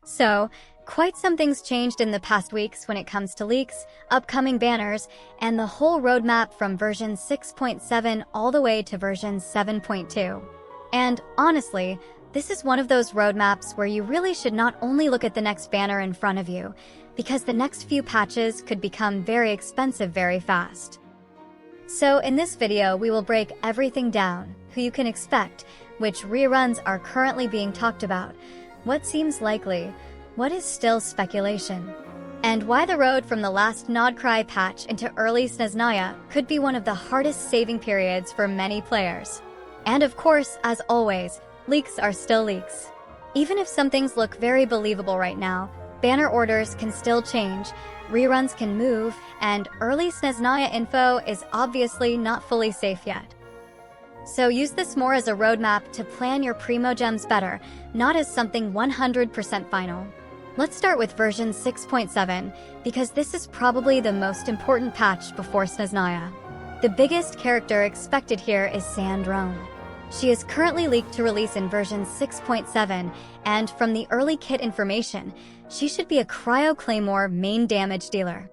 So, quite some things changed in the past weeks when it comes to leaks, upcoming banners, and the whole roadmap from version 6.7 all the way to version 7.2. And honestly, this is one of those roadmaps where you really should not only look at the next banner in front of you, because the next few patches could become very expensive very fast. So in this video, we will break everything down, who you can expect, which reruns are currently being talked about, what seems likely, what is still speculation, and why the road from the last Nodcry patch into early Snezhnaya could be one of the hardest saving periods for many players. And of course, as always, leaks are still leaks. Even if some things look very believable right now, banner orders can still change, reruns can move, and early Snezhnaya info is obviously not fully safe yet. So use this more as a roadmap to plan your Primogems better, not as something 100% final. Let's start with version 6.7, because this is probably the most important patch before Snezhnaya. The biggest character expected here is Sandrone. She is currently leaked to release in version 6.7, and from the early kit information, she should be a Cryo Claymore main damage dealer.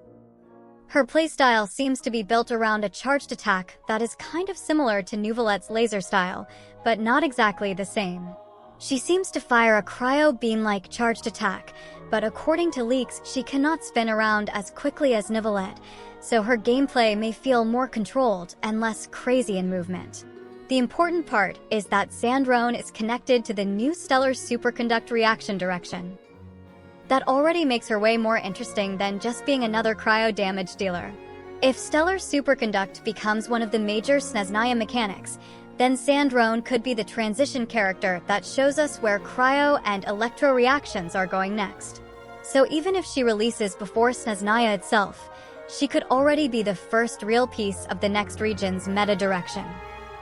Her playstyle seems to be built around a charged attack that is kind of similar to Nouvelette's laser style, but not exactly the same. She seems to fire a cryo beam-like charged attack, but according to leaks, she cannot spin around as quickly as Nouvelette, so her gameplay may feel more controlled and less crazy in movement. The important part is that Sandrone is connected to the new Stellar Superconduct reaction direction. That already makes her way more interesting than just being another cryo damage dealer. If Stellar Superconduct becomes one of the major Snezhnaya mechanics, then Sandrone could be the transition character that shows us where cryo and electro reactions are going next. So even if she releases before Snezhnaya itself, she could already be the first real piece of the next region's meta direction.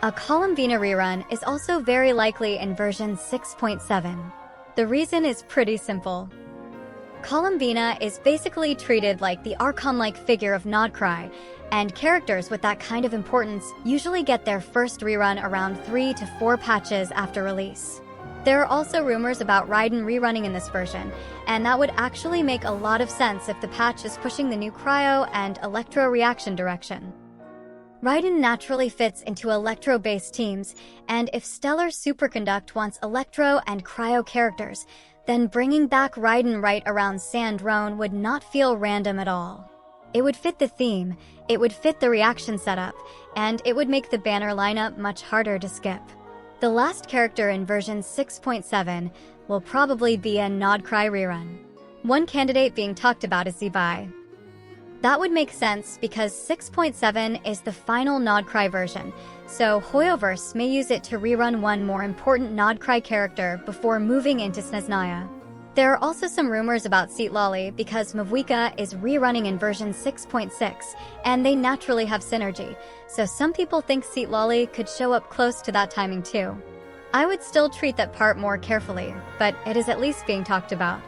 A Columbina rerun is also very likely in version 6.7. The reason is pretty simple. Columbina is basically treated like the Archon-like figure of Nodcry, and characters with that kind of importance usually get their first rerun around 3 to 4 patches after release. There are also rumors about Raiden rerunning in this version, and that would actually make a lot of sense if the patch is pushing the new cryo and electro reaction direction. Raiden naturally fits into electro-based teams, and if Stellar Superconduct wants electro and cryo characters, then bringing back Raiden right around Sandrone would not feel random at all. It would fit the theme, it would fit the reaction setup, and it would make the banner lineup much harder to skip. The last character in version 6.7 will probably be a Nodcry rerun. One candidate being talked about is Zebai. That would make sense because 6.7 is the final Nodcry version, so Hoyoverse may use it to rerun one more important Nodcry character before moving into Snezhnaya. There are also some rumors about Seatlolly because Mavwika is rerunning in version 6.6, and they naturally have synergy, so some people think Seatlolly could show up close to that timing too. I would still treat that part more carefully, but it is at least being talked about.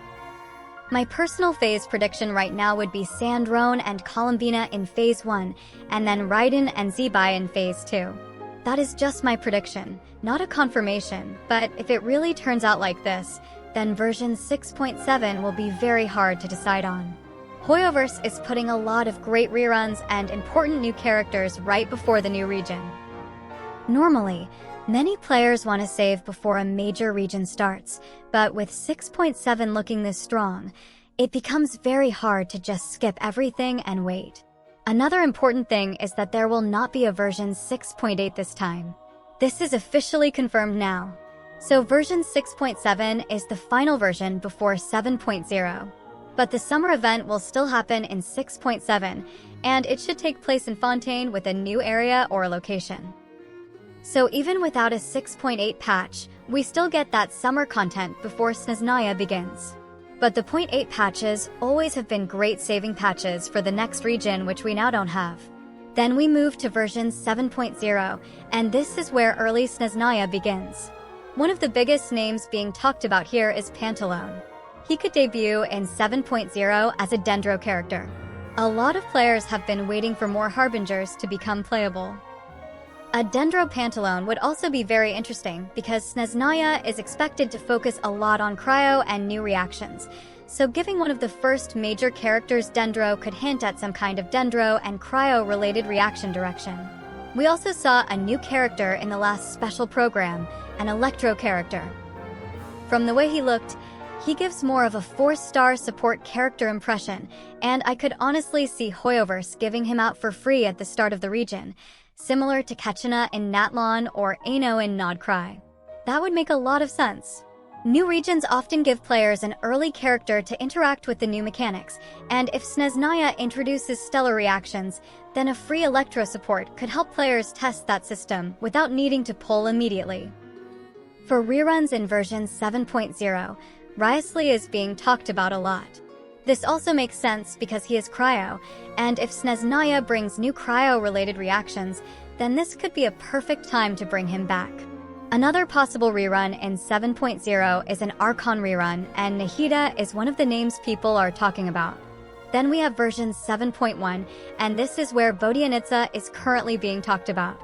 My personal phase prediction right now would be Sandrone and Columbina in Phase 1, and then Raiden and Zebai in Phase 2. That is just my prediction, not a confirmation, but if it really turns out like this, then version 6.7 will be very hard to decide on. Hoyoverse is putting a lot of great reruns and important new characters right before the new region. Normally, many players want to save before a major region starts, but with 6.7 looking this strong, it becomes very hard to just skip everything and wait. Another important thing is that there will not be a version 6.8 this time. This is officially confirmed now. So version 6.7 is the final version before 7.0. But the summer event will still happen in 6.7, and it should take place in Fontaine with a new area or location. So even without a 6.8 patch, we still get that summer content before Snezhnaya begins. But the 0.8 patches always have been great saving patches for the next region, which we now don't have. Then we move to version 7.0, and this is where early Snezhnaya begins. One of the biggest names being talked about here is Pantalone. He could debut in 7.0 as a Dendro character. A lot of players have been waiting for more Harbingers to become playable. A Dendro Pantalone would also be very interesting because Snezhnaya is expected to focus a lot on cryo and new reactions, so giving one of the first major characters Dendro could hint at some kind of Dendro and cryo-related reaction direction. We also saw a new character in the last special program, an Electro character. From the way he looked, he gives more of a 4-star support character impression, and I could honestly see Hoyoverse giving him out for free at the start of the region, similar to Kechina in Natlan or Ano in Nodcry. That would make a lot of sense. New regions often give players an early character to interact with the new mechanics, and if Snezhnaya introduces stellar reactions, then a free Electro support could help players test that system without needing to pull immediately. For reruns in version 7.0, Wriothesley is being talked about a lot. This also makes sense because he is cryo, and if Snezhnaya brings new cryo-related reactions, then this could be a perfect time to bring him back. Another possible rerun in 7.0 is an Archon rerun, and Nahida is one of the names people are talking about. Then we have version 7.1, and this is where Vodianitsa is currently being talked about.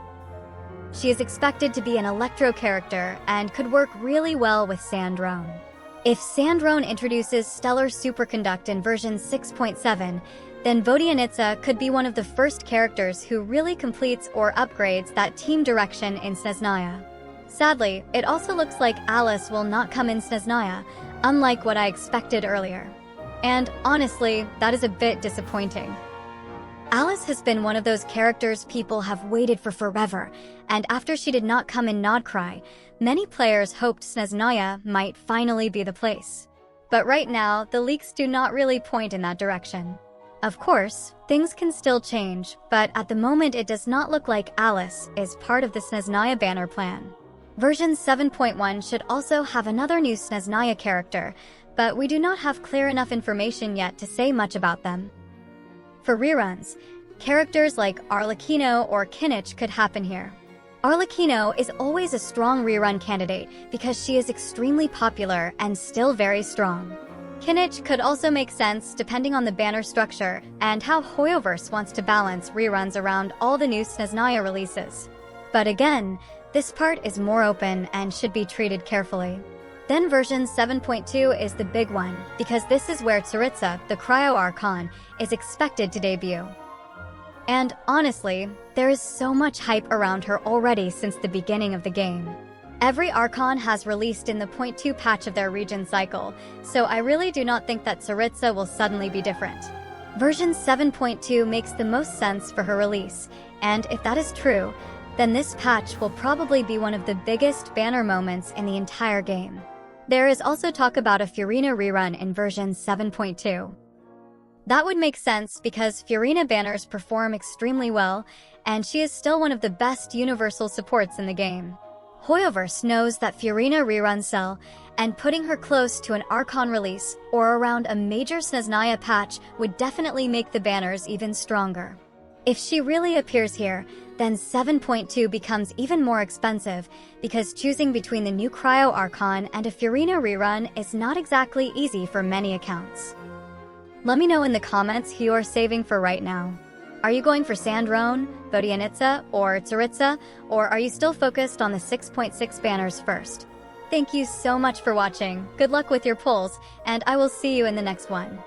She is expected to be an Electro character and could work really well with Sandrone. If Sandrone introduces Stellar Superconduct in version 6.7, then Vodianitsa could be one of the first characters who really completes or upgrades that team direction in Snezhnaya. Sadly, it also looks like Alice will not come in Snezhnaya, unlike what I expected earlier. And honestly, that is a bit disappointing. Alice has been one of those characters people have waited for forever, and after she did not come in Nodcry, many players hoped Snezhnaya might finally be the place. But right now, the leaks do not really point in that direction. Of course, things can still change, but at the moment it does not look like Alice is part of the Snezhnaya banner plan. Version 7.1 should also have another new Snezhnaya character, but we do not have clear enough information yet to say much about them. For reruns, characters like Arlecchino or Kinich could happen here. Arlecchino is always a strong rerun candidate because she is extremely popular and still very strong. Kinich could also make sense depending on the banner structure and how Hoyoverse wants to balance reruns around all the new Snezhnaya releases. But again, this part is more open and should be treated carefully. Then version 7.2 is the big one, because this is where Tsaritsa, the Cryo Archon, is expected to debut. And honestly, there is so much hype around her already since the beginning of the game. Every Archon has released in the 0.2 patch of their region cycle, so I really do not think that Tsaritsa will suddenly be different. Version 7.2 makes the most sense for her release, and if that is true, then this patch will probably be one of the biggest banner moments in the entire game. There is also talk about a Furina rerun in version 7.2. That would make sense because Furina banners perform extremely well, and she is still one of the best universal supports in the game. Hoyoverse knows that Furina reruns sell, and putting her close to an Archon release or around a major Snezhnaya patch would definitely make the banners even stronger. If she really appears here, then 7.2 becomes even more expensive because choosing between the new Cryo Archon and a Furina rerun is not exactly easy for many accounts. Let me know in the comments who you are saving for right now. Are you going for Sandrone, Vodianitsa, or Tsaritsa, or are you still focused on the 6.6 banners first? Thank you so much for watching, good luck with your polls, and I will see you in the next one.